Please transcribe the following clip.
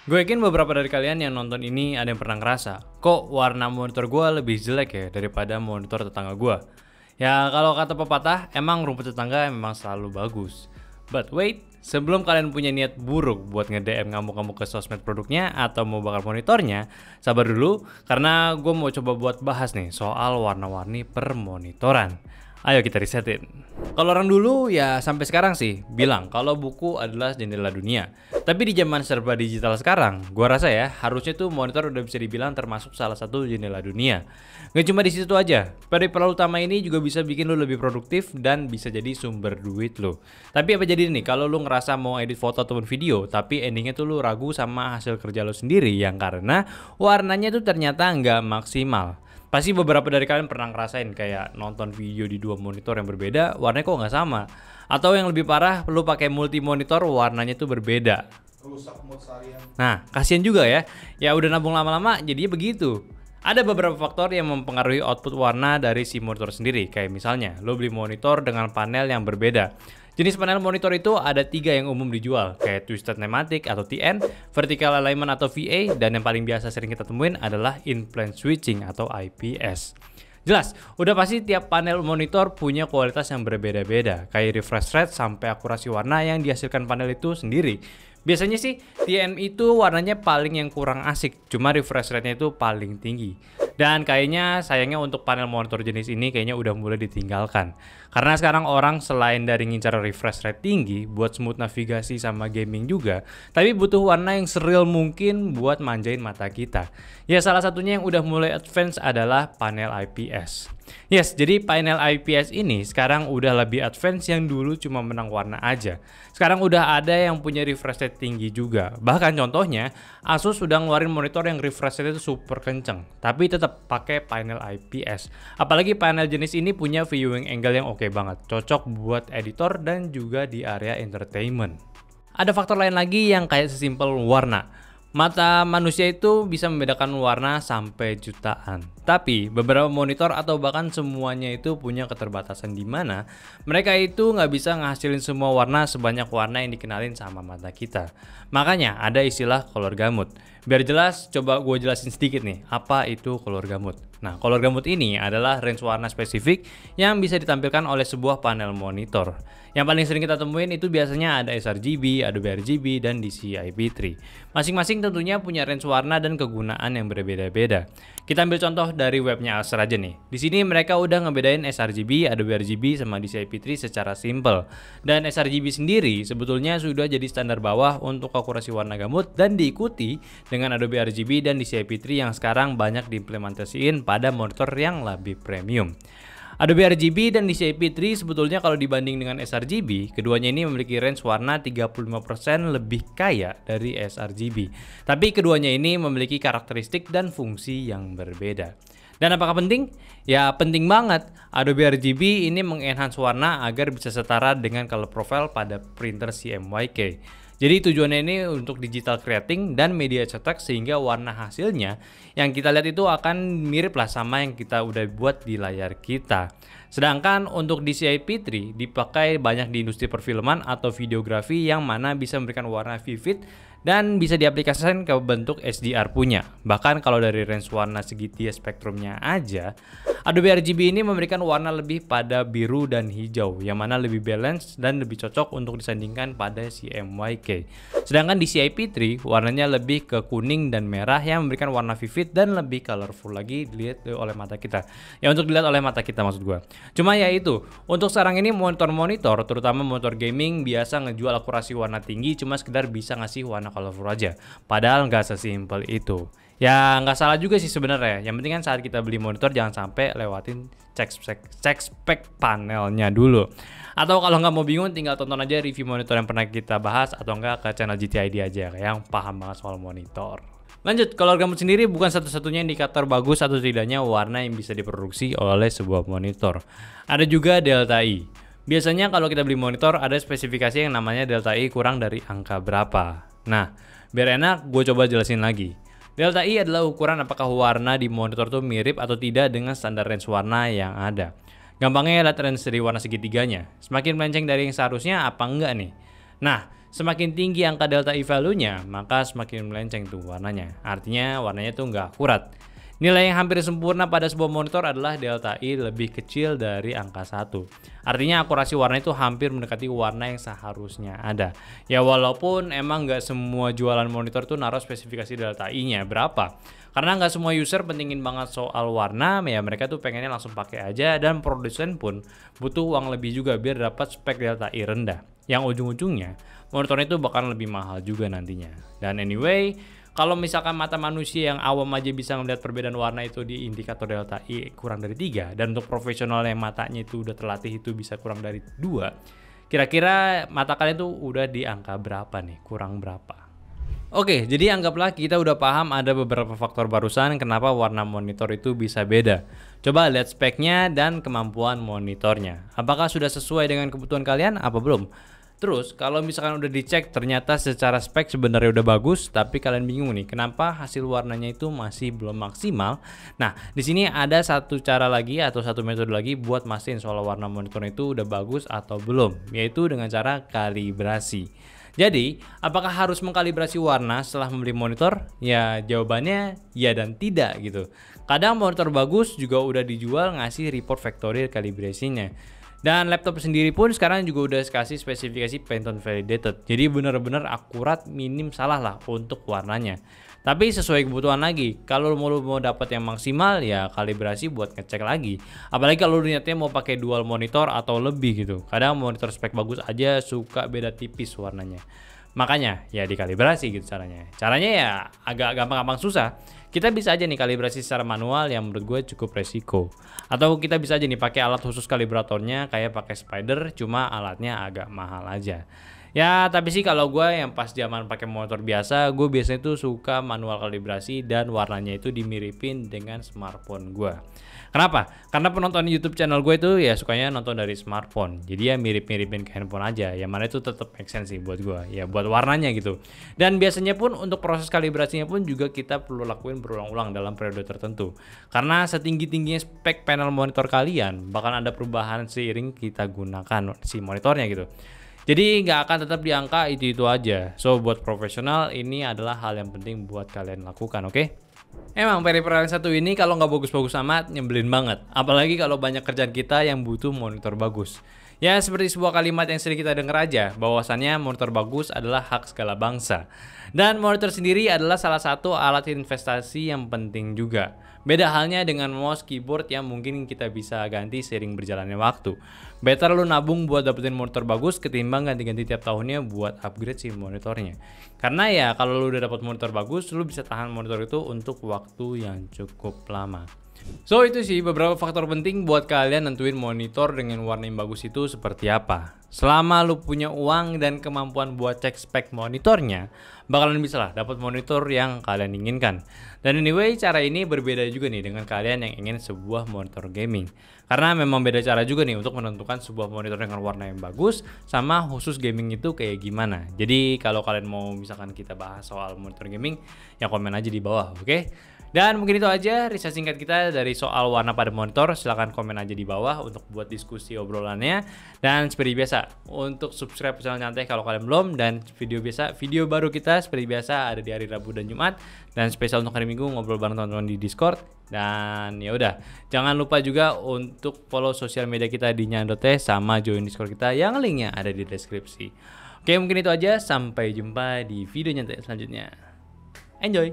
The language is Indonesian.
Gue yakin beberapa dari kalian yang nonton ini ada yang pernah ngerasa, kok warna monitor gue lebih jelek ya daripada monitor tetangga gue. Ya kalau kata pepatah, emang rumput tetangga memang selalu bagus. But wait, sebelum kalian punya niat buruk buat nge-DM ngamuk-ngamuk ke sosmed produknya atau mau bakar monitornya, sabar dulu karena gue mau coba buat bahas nih soal warna-warni permonitoran. Ayo kita risetin. Kalau orang dulu ya sampai sekarang sih bilang kalau buku adalah jendela dunia. Tapi di zaman serba digital sekarang, gua rasa ya harusnya tuh monitor udah bisa dibilang termasuk salah satu jendela dunia. Gak cuma di situ aja, peripheral utama ini juga bisa bikin lu lebih produktif dan bisa jadi sumber duit lu. Tapi apa jadi nih kalau lu ngerasa mau edit foto ataupun video, tapi endingnya tuh lu ragu sama hasil kerja lu sendiri yang karena warnanya tuh ternyata nggak maksimal. Pasti beberapa dari kalian pernah ngerasain kayak nonton video di dua monitor yang berbeda, warnanya kok nggak sama. Atau yang lebih parah, lu pakai multi monitor warnanya tuh berbeda. Rusak mood seharian. Nah, kasihan juga ya. Ya udah nabung lama-lama jadinya begitu. Ada beberapa faktor yang mempengaruhi output warna dari si monitor sendiri. Kayak misalnya, lo beli monitor dengan panel yang berbeda. Jenis panel monitor itu ada 3 yang umum dijual, kayak Twisted Nematic atau TN, Vertical Alignment atau VA, dan yang paling biasa sering kita temuin adalah In-Plane Switching atau IPS. Jelas, udah pasti tiap panel monitor punya kualitas yang berbeda-beda, kayak refresh rate sampai akurasi warna yang dihasilkan panel itu sendiri. Biasanya sih TN itu warnanya paling yang kurang asik, cuma refresh rate-nya itu paling tinggi. Dan kayaknya sayangnya untuk panel monitor jenis ini kayaknya udah mulai ditinggalkan. Karena sekarang orang selain dari ngincar refresh rate tinggi buat smooth navigasi sama gaming juga, tapi butuh warna yang seril mungkin buat manjain mata kita. Ya salah satunya yang udah mulai advance adalah panel IPS. Yes, jadi panel IPS ini sekarang udah lebih advance yang dulu cuma menang warna aja. Sekarang udah ada yang punya refresh rate tinggi juga. Bahkan contohnya, Asus sudah ngeluarin monitor yang refresh rate itu super kenceng, tapi tetap pakai panel IPS. Apalagi panel jenis ini punya viewing angle yang oke banget, cocok buat editor dan juga di area entertainment. Ada faktor lain lagi yang kayak sesimpel warna. Mata manusia itu bisa membedakan warna sampai jutaan. Tapi beberapa monitor atau bahkan semuanya itu punya keterbatasan di mana mereka itu nggak bisa ngehasilin semua warna sebanyak warna yang dikenalin sama mata kita. Makanya ada istilah color gamut. Biar jelas, coba gue jelasin sedikit nih, apa itu color gamut. Nah, color gamut ini adalah range warna spesifik yang bisa ditampilkan oleh sebuah panel monitor. Yang paling sering kita temuin itu biasanya ada sRGB, Adobe RGB, dan DCI-P3. Masing-masing tentunya punya range warna dan kegunaan yang berbeda-beda. Kita ambil contoh dari webnya Acer aja nih. Di sini mereka udah ngebedain sRGB, Adobe RGB, sama DCI-P3 secara simple. Dan sRGB sendiri sebetulnya sudah jadi standar bawah untuk akurasi warna gamut dan diikuti dengan Adobe RGB dan DCI-P3 yang sekarang banyak diimplementasiin pada monitor yang lebih premium. Adobe RGB dan DCI-P3 sebetulnya kalau dibanding dengan sRGB, keduanya ini memiliki range warna 35% lebih kaya dari sRGB. Tapi keduanya ini memiliki karakteristik dan fungsi yang berbeda. Dan apakah penting? Ya penting banget. Adobe RGB ini mengenhance warna agar bisa setara dengan color profile pada printer CMYK. Jadi tujuannya ini untuk digital creating dan media cetak sehingga warna hasilnya yang kita lihat itu akan mirip lah sama yang kita udah buat di layar kita. Sedangkan untuk DCI-P3 dipakai banyak di industri perfilman atau videografi yang mana bisa memberikan warna vivid dan bisa diaplikasikan ke bentuk HDR punya. Bahkan kalau dari range warna segitiga spektrumnya aja, Adobe RGB ini memberikan warna lebih pada biru dan hijau, yang mana lebih balance dan lebih cocok untuk disandingkan pada CMYK. Sedangkan DCI-P3 warnanya lebih ke kuning dan merah yang memberikan warna vivid dan lebih colorful lagi dilihat oleh mata kita. Ya untuk dilihat oleh mata kita maksud gua. Cuma ya itu, untuk sekarang ini monitor-monitor, terutama monitor gaming biasa ngejual akurasi warna tinggi cuma sekedar bisa ngasih warna colorful aja. Padahal nggak sesimpel itu. Ya nggak salah juga sih sebenarnya. Yang penting kan saat kita beli monitor jangan sampai lewatin cek spek panelnya dulu. Atau kalau nggak mau bingung tinggal tonton aja review monitor yang pernah kita bahas atau enggak ke channel GTID aja yang paham banget soal monitor. Lanjut, color gamut sendiri bukan satu-satunya indikator bagus atau tidaknya warna yang bisa diproduksi oleh sebuah monitor. Ada juga delta I. Biasanya kalau kita beli monitor ada spesifikasi yang namanya delta I kurang dari angka berapa. Nah, biar enak gue coba jelasin lagi. Delta I adalah ukuran apakah warna di monitor tuh mirip atau tidak dengan standar range warna yang ada. Gampangnya lihat range dari warna segitiganya. Semakin melenceng dari yang seharusnya apa enggak nih? Nah, Semakin tinggi angka delta E value-nya, maka semakin melenceng tuh warnanya. Artinya warnanya tuh nggak akurat. Nilai yang hampir sempurna pada sebuah monitor adalah delta E lebih kecil dari angka 1. Artinya akurasi warna itu hampir mendekati warna yang seharusnya ada. Ya walaupun emang nggak semua jualan monitor tuh naruh spesifikasi delta E-nya berapa. Karena nggak semua user pentingin banget soal warna, ya mereka tuh pengennya langsung pakai aja, dan produsen pun butuh uang lebih juga biar dapat spek delta E rendah. Yang ujung-ujungnya monitornya itu bakal lebih mahal juga nantinya. Dan anyway, kalau misalkan mata manusia yang awam aja bisa melihat perbedaan warna itu di indikator delta E kurang dari 3, dan untuk profesional yang matanya itu udah terlatih itu bisa kurang dari 2, kira-kira mata kalian tuh udah di angka berapa nih? Kurang berapa? Oke, jadi anggaplah kita udah paham ada beberapa faktor barusan kenapa warna monitor itu bisa beda. Coba lihat speknya dan kemampuan monitornya. Apakah sudah sesuai dengan kebutuhan kalian? Apa belum? Terus kalau misalkan udah dicek ternyata secara spek sebenarnya udah bagus, tapi kalian bingung nih kenapa hasil warnanya itu masih belum maksimal. Nah, di sini ada satu cara lagi atau satu metode lagi buat mastiin soal warna monitor itu udah bagus atau belum, yaitu dengan cara kalibrasi. Jadi, apakah harus mengkalibrasi warna setelah membeli monitor? Ya, jawabannya ya dan tidak gitu. Kadang monitor bagus juga udah dijual ngasih report factory kalibrasinya. Dan laptop sendiri pun sekarang juga udah kasih spesifikasi Pantone validated. Jadi benar-benar akurat, minim salah lah untuk warnanya. Tapi sesuai kebutuhan lagi. Kalau mau dapat yang maksimal ya kalibrasi buat ngecek lagi. Apalagi kalau niatnya mau pakai dual monitor atau lebih gitu. Kadang monitor spek bagus aja suka beda tipis warnanya. Makanya ya dikalibrasi gitu caranya. Caranya ya agak gampang-gampang susah. Kita bisa aja nih kalibrasi secara manual yang menurut gue cukup resiko. Atau kita bisa aja nih pakai alat khusus kalibratornya kayak pakai spider, cuma alatnya agak mahal aja. Ya tapi sih kalau gue yang pas zaman pakai monitor biasa, gue biasanya tuh suka manual kalibrasi dan warnanya itu dimiripin dengan smartphone gue. Kenapa? Karena penonton YouTube channel gue itu ya sukanya nonton dari smartphone. Jadi ya mirip-miripin ke handphone aja. Yang mana itu tetap make sense sih buat gue. Ya buat warnanya gitu. Dan biasanya pun untuk proses kalibrasinya pun juga kita perlu lakuin berulang-ulang dalam periode tertentu. Karena setinggi-tingginya spek panel monitor kalian, bakal ada perubahan seiring kita gunakan si monitornya gitu. Jadi nggak akan tetap di angka itu-itu aja. So buat profesional ini adalah hal yang penting buat kalian lakukan, oke? Emang peripheral yang satu ini kalau nggak bagus-bagus amat nyebelin banget. Apalagi kalau banyak kerjaan kita yang butuh monitor bagus. Ya seperti sebuah kalimat yang sering kita dengar aja, bahwasannya monitor bagus adalah hak segala bangsa. Dan monitor sendiri adalah salah satu alat investasi yang penting juga. Beda halnya dengan mouse keyboard yang mungkin kita bisa ganti seiring berjalannya waktu. Better lu nabung buat dapetin monitor bagus ketimbang ganti-ganti tiap tahunnya buat upgrade si monitornya. Karena ya kalau lu udah dapet monitor bagus, lu bisa tahan monitor itu untuk waktu yang cukup lama. So itu sih beberapa faktor penting buat kalian nentuin monitor dengan warna yang bagus itu seperti apa. Selama lu punya uang dan kemampuan buat cek spek monitornya, bakalan bisa lah dapat monitor yang kalian inginkan. Dan anyway, cara ini berbeda juga nih dengan kalian yang ingin sebuah monitor gaming. Karena memang beda cara juga nih untuk menentukan sebuah monitor dengan warna yang bagus sama khusus gaming itu kayak gimana. Jadi kalau kalian mau misalkan kita bahas soal monitor gaming, ya komen aja di bawah, oke? Dan mungkin itu aja riset singkat kita dari soal warna pada monitor. Silahkan komen aja di bawah untuk buat diskusi obrolannya. Dan seperti biasa, untuk subscribe channel Nyantai kalau kalian belum. Dan video baru kita seperti biasa ada di hari Rabu dan Jumat. Dan spesial untuk hari Minggu ngobrol bareng teman-teman di Discord. Dan ya udah, jangan lupa juga untuk follow sosial media kita di Nyandote sama join Discord kita yang linknya ada di deskripsi. Oke, mungkin itu aja. Sampai jumpa di video Nyantai selanjutnya. Enjoy!